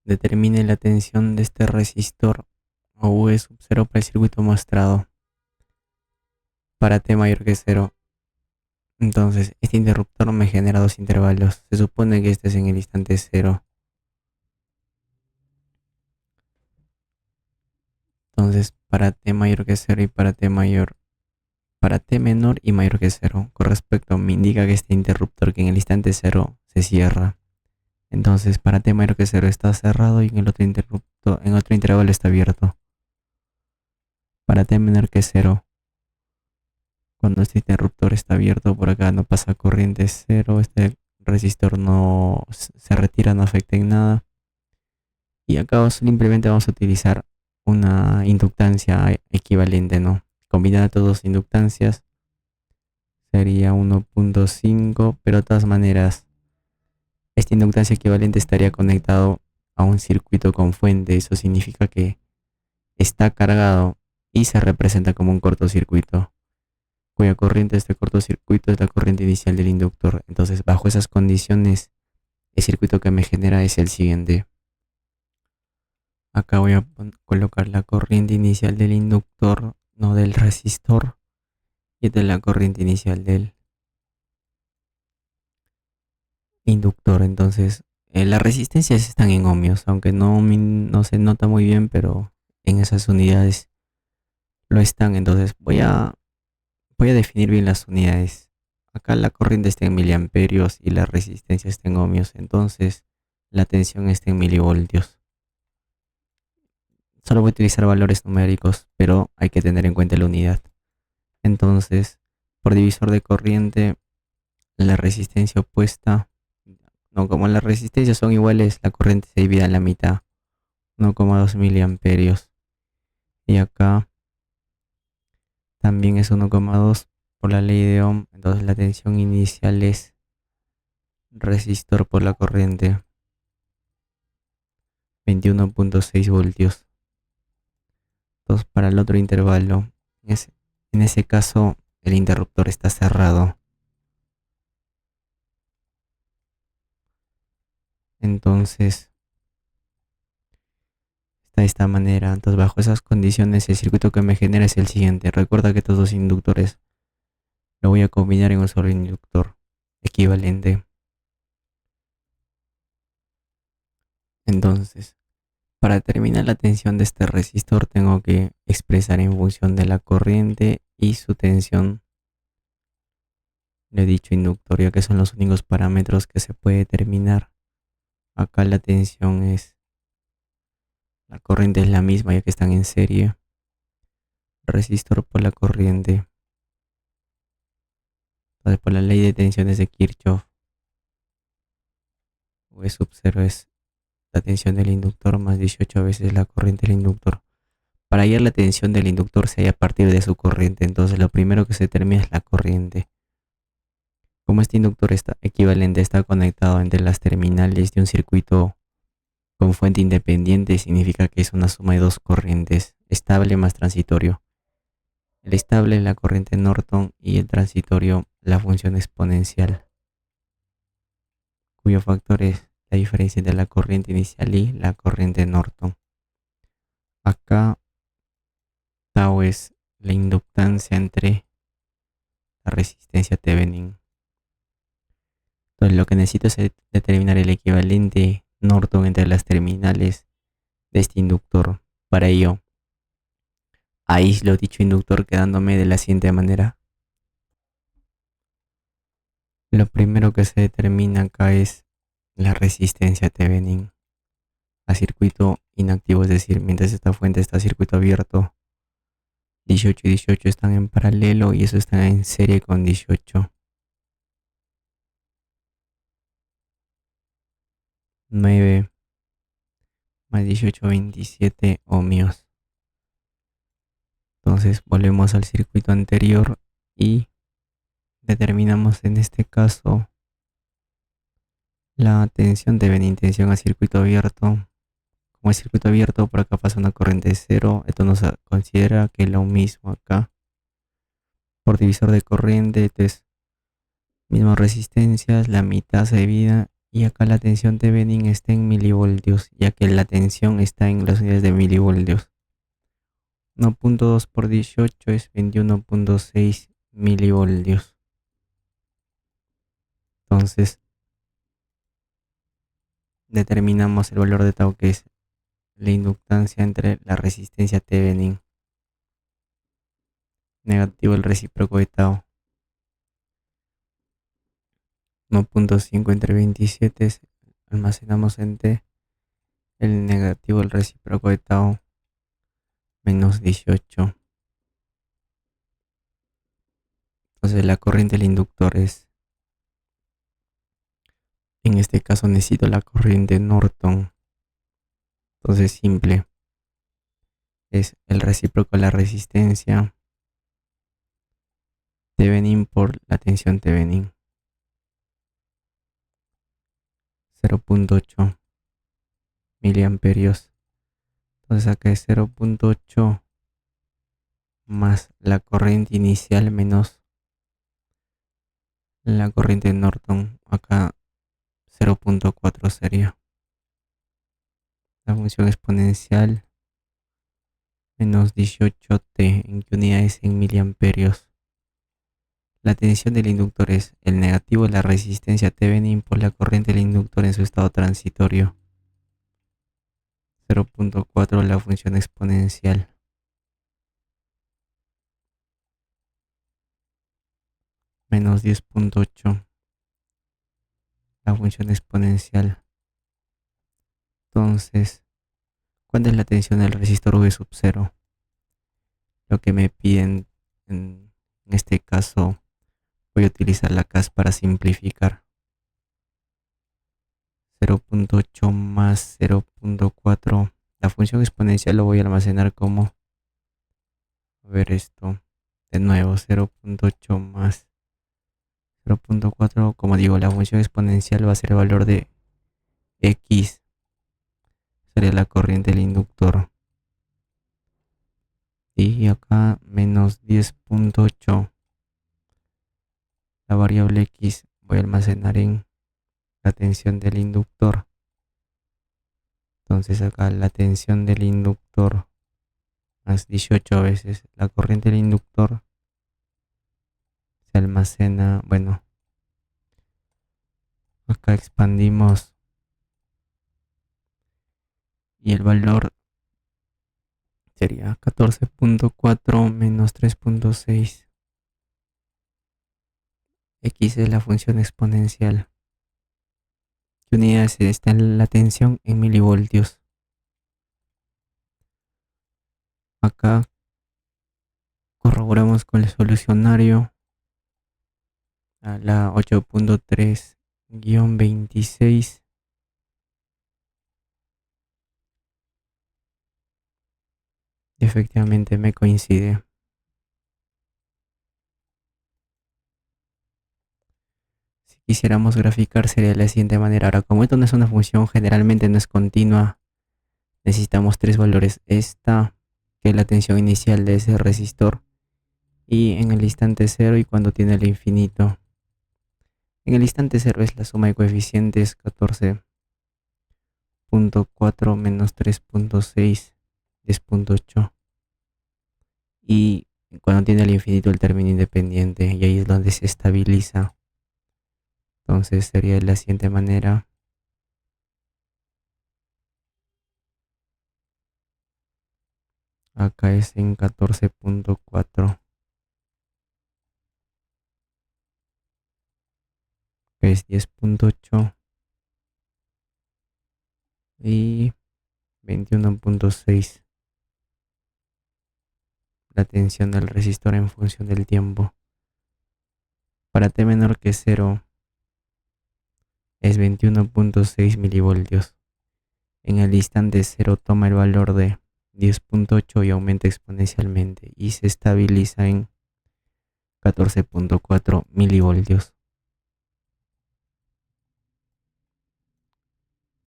Determine la tensión de este resistor o V sub 0 para el circuito mostrado para T mayor que cero. Entonces, este interruptor me genera dos intervalos. Se supone que este es en el instante cero. Entonces, para T mayor que cero y para T menor y mayor que cero. Con respecto, me indica que este interruptor que en el instante cero se cierra. Entonces, para T mayor que cero está cerrado y en otro intervalo está abierto. Para T menor que cero, cuando este interruptor está abierto, por acá no pasa corriente cero, este resistor no se retira, no afecta en nada. Y acá simplemente vamos a utilizar una inductancia equivalente, ¿no? Combinar todas dos inductancias sería 1.5, pero de todas maneras, esta inductancia equivalente estaría conectado a un circuito con fuente. Eso significa que está cargado y se representa como un cortocircuito, cuya corriente de este cortocircuito es la corriente inicial del inductor. Entonces, bajo esas condiciones, el circuito que me genera es el siguiente. Acá voy a colocar la corriente inicial del inductor, no del resistor, y esta es la corriente inicial del inductor. Entonces, las resistencias están en ohmios, aunque no se nota muy bien, pero en esas unidades lo están. Entonces, voy a definir bien las unidades. Acá la corriente está en miliamperios y la resistencia está en ohmios. Entonces, la tensión está en milivoltios. Solo voy a utilizar valores numéricos, pero hay que tener en cuenta la unidad. Entonces, por divisor de corriente, la resistencia opuesta, no, como las resistencias son iguales, la corriente se divide a la mitad, 1,2 miliamperios. Y acá también es 1,2 por la ley de Ohm. Entonces la tensión inicial es resistor por la corriente, 21.6 voltios. Entonces, para el otro intervalo, en ese caso, el interruptor está cerrado. Entonces, está de esta manera. Entonces, bajo esas condiciones, el circuito que me genera es el siguiente. Recuerda que estos dos inductores lo voy a combinar en un solo inductor equivalente. Entonces, para determinar la tensión de este resistor, tengo que expresar en función de la corriente y su tensión de dicho inductor, ya que son los únicos parámetros que se puede determinar. Acá la tensión es, la corriente es la misma, ya que están en serie. Resistor por la corriente. Entonces, por la ley de tensiones de Kirchhoff, V sub 0 es la tensión del inductor más 18 veces la corriente del inductor. Para hallar la tensión del inductor se halla a partir de su corriente. Entonces, lo primero que se determina es la corriente. Como este inductor equivalente está conectado entre las terminales de un circuito con fuente independiente, significa que es una suma de dos corrientes, estable más transitorio. El estable es la corriente Norton y el transitorio la función exponencial, cuyo factor es la diferencia entre la corriente inicial y la corriente Norton. Acá tau es la inductancia entre la resistencia Thevenin. Entonces lo que necesito es determinar el equivalente Norton entre las terminales de este inductor. Para ello, aíslo dicho inductor quedándome de la siguiente manera. Lo primero que se determina acá es la resistencia Thevenin a circuito inactivo, es decir, mientras esta fuente está a circuito abierto, 18 y 18 están en paralelo y eso está en serie con 18. 9 más 18, 27 ohmios. Entonces volvemos al circuito anterior y determinamos en este caso la tensión de tensión a circuito abierto. Como es circuito abierto, por acá pasa una corriente de cero. Esto nos considera que es lo mismo acá. Por divisor de corriente, entonces mismas resistencias, la mitad se divide Y acá la tensión Thevenin está en milivoltios, ya que la tensión está en las unidades de milivoltios. 1.2 por 18 es 21.6 milivoltios. Entonces, determinamos el valor de tau, que es la inductancia entre la resistencia Thevenin, negativo el recíproco de tau. 1.5 entre 27 almacenamos en T el negativo el recíproco de tau menos 18. Entonces la corriente del inductor es, en este caso necesito la corriente Norton. Entonces simple, es el recíproco de la resistencia Thevenin por la tensión Thevenin. 0.8 miliamperios. Entonces acá es 0.8 más la corriente inicial menos la corriente Norton. Acá 0.4 sería la función exponencial menos 18t, en qué unidades, en miliamperios. La tensión del inductor es el negativo de la resistencia Thevenin por la corriente del inductor en su estado transitorio. 0.4 la función exponencial menos 10.8 la función exponencial. Entonces, ¿cuánta es la tensión del resistor V sub 0? Lo que me piden en este caso, voy a utilizar la CAS para simplificar. 0.8 más 0.4. La función exponencial lo voy a almacenar como, a ver esto, de nuevo, 0.8 más 0.4. Como digo, la función exponencial va a ser el valor de X. Sería la corriente del inductor. Y acá menos 10.8. La variable X voy a almacenar en la tensión del inductor. Entonces acá la tensión del inductor más 18 veces la corriente del inductor se almacena, bueno, acá expandimos y el valor sería 14.4 menos 3.6. X es la función exponencial. ¿Qué unidades está en la tensión? En milivoltios. Acá corroboramos con el solucionario a la 8.3-26. Efectivamente me coincide. Si quisiéramos graficar sería de la siguiente manera. Ahora, como esto no es una función, generalmente no es continua, necesitamos tres valores. Esta, que es la tensión inicial de ese resistor, y en el instante cero y cuando tiene el infinito. En el instante cero es la suma de coeficientes 14.4 menos 3.6, 10.8. Y cuando tiene el infinito el término independiente, y ahí es donde se estabiliza. Entonces sería de la siguiente manera. Acá es en 14.4. Es 10.8 y 21.6. La tensión del resistor en función del tiempo. Para T menor que 0 es 21.6 milivoltios. En el instante 0 toma el valor de 10.8 y aumenta exponencialmente y se estabiliza en 14.4 milivoltios.